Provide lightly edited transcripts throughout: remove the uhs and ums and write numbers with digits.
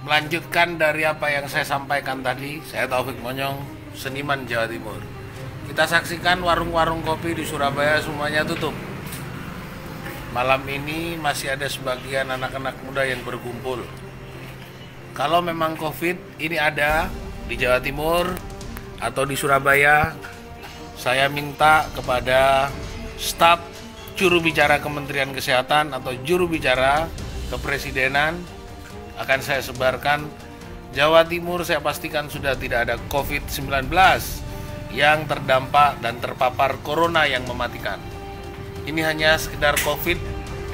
Melanjutkan dari apa yang saya sampaikan tadi, saya Taufik Monyong, seniman Jawa Timur. Kita saksikan warung-warung kopi di Surabaya semuanya tutup. Malam ini masih ada sebagian anak-anak muda yang berkumpul. Kalau memang COVID ini ada di Jawa Timur atau di Surabaya, saya minta kepada staf juru bicara Kementerian Kesehatan atau juru bicara Kepresidenan akan saya sebarkan. Jawa Timur saya pastikan sudah tidak ada COVID-19 yang terdampak dan terpapar corona yang mematikan. Ini hanya sekedar COVID,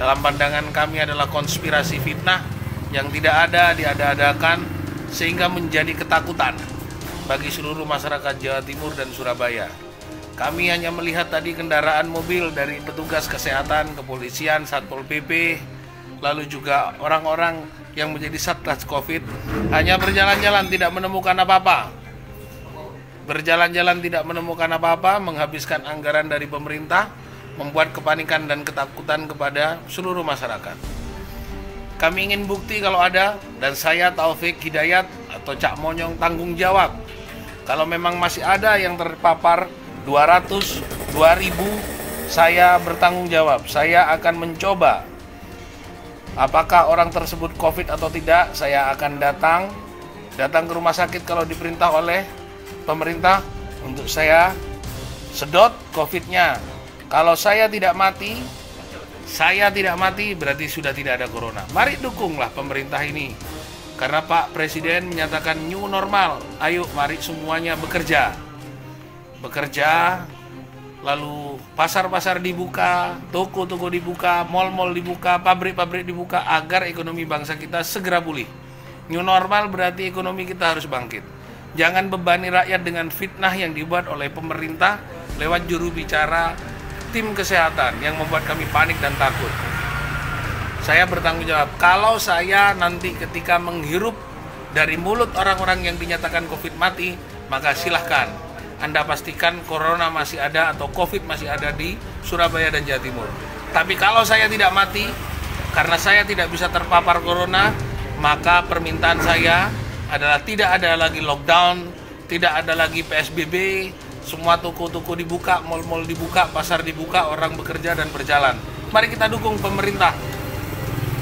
dalam pandangan kami adalah konspirasi fitnah yang tidak ada diada-adakan sehingga menjadi ketakutan bagi seluruh masyarakat Jawa Timur dan Surabaya. Kami hanya melihat tadi kendaraan mobil dari petugas kesehatan, kepolisian, Satpol PP, lalu juga orang-orang yang menjadi satgas COVID hanya berjalan-jalan tidak menemukan apa-apa. Berjalan-jalan tidak menemukan apa-apa, menghabiskan anggaran dari pemerintah, membuat kepanikan dan ketakutan kepada seluruh masyarakat. Kami ingin bukti kalau ada, dan saya Taufik Hidayat atau Cak Monyong tanggung jawab. Kalau memang masih ada yang terpapar 200, 2000, saya bertanggung jawab. Saya akan mencoba apakah orang tersebut COVID atau tidak. Saya akan datang ke rumah sakit kalau diperintah oleh pemerintah untuk saya sedot COVID-nya. Kalau saya tidak mati berarti sudah tidak ada corona. Mari dukunglah pemerintah ini. Karena Pak Presiden menyatakan new normal. Ayo mari semuanya bekerja. Lalu pasar-pasar dibuka, toko-toko dibuka, mal-mal dibuka, pabrik-pabrik dibuka agar ekonomi bangsa kita segera pulih. New normal berarti ekonomi kita harus bangkit. Jangan bebani rakyat dengan fitnah yang dibuat oleh pemerintah lewat juru bicara tim kesehatan yang membuat kami panik dan takut. Saya bertanggung jawab. Kalau saya nanti ketika menghirup dari mulut orang-orang yang dinyatakan COVID mati, maka silahkan Anda pastikan corona masih ada atau COVID masih ada di Surabaya dan Jawa Timur. Tapi kalau saya tidak mati, karena saya tidak bisa terpapar corona, maka permintaan saya adalah tidak ada lagi lockdown, tidak ada lagi PSBB, semua toko-toko dibuka, mal-mal dibuka, pasar dibuka, orang bekerja dan berjalan. Mari kita dukung pemerintah,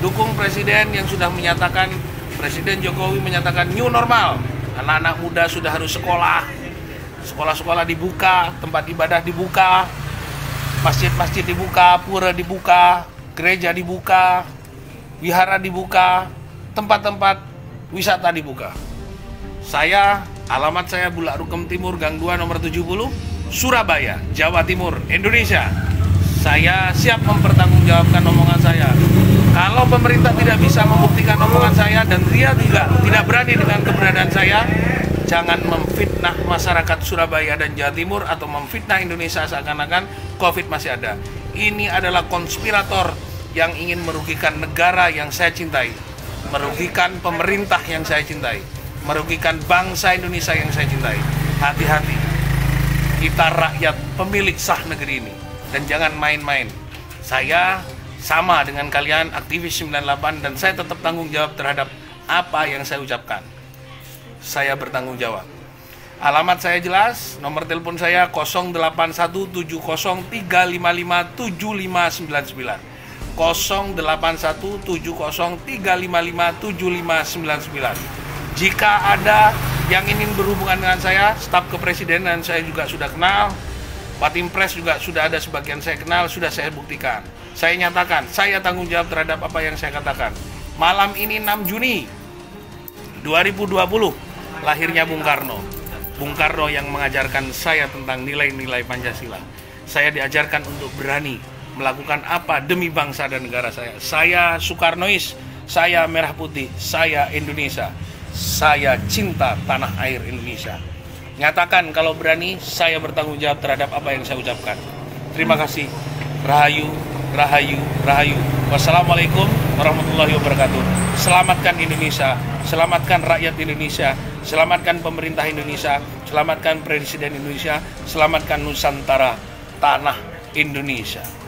dukung Presiden yang sudah menyatakan, Presiden Jokowi menyatakan new normal. Anak-anak muda sudah harus sekolah. Sekolah-sekolah dibuka, tempat ibadah dibuka, masjid-masjid dibuka, pura dibuka, gereja dibuka, wihara dibuka, tempat-tempat wisata dibuka. Alamat saya Bulak Rukem Timur, Gang 2 nomor 70, Surabaya, Jawa Timur, Indonesia. Saya siap mempertanggungjawabkan omongan saya. Kalau pemerintah tidak bisa membuktikan omongan saya dan dia juga tidak berani dengan keberadaan saya, jangan memfitnah masyarakat Surabaya dan Jawa Timur atau memfitnah Indonesia seakan-akan COVID masih ada. Ini adalah konspirator yang ingin merugikan negara yang saya cintai, merugikan pemerintah yang saya cintai, merugikan bangsa Indonesia yang saya cintai. Hati-hati, kita rakyat pemilik sah negeri ini, dan jangan main-main. Saya sama dengan kalian, aktivis 98, dan saya tetap tanggung jawab terhadap apa yang saya ucapkan. Saya bertanggung jawab. Alamat saya jelas, nomor telepon saya 081703557599. 081703557599. Jika ada yang ingin berhubungan dengan saya, staf kepresidenan saya juga sudah kenal, Patimpres juga sudah ada sebagian saya kenal, sudah saya buktikan. Saya nyatakan, saya tanggung jawab terhadap apa yang saya katakan. Malam ini 6 Juni 2020, lahirnya Bung Karno. Bung Karno yang mengajarkan saya tentang nilai-nilai Pancasila. Saya diajarkan untuk berani melakukan apa demi bangsa dan negara saya. Saya Soekarnois, saya Merah Putih, saya Indonesia. Saya cinta tanah air Indonesia. Nyatakan kalau berani, saya bertanggung jawab terhadap apa yang saya ucapkan. Terima kasih. Rahayu, rahayu, rahayu. Wassalamualaikum warahmatullahi wabarakatuh. Selamatkan Indonesia, selamatkan rakyat Indonesia, selamatkan pemerintah Indonesia, selamatkan Presiden Indonesia, selamatkan Nusantara, tanah Indonesia.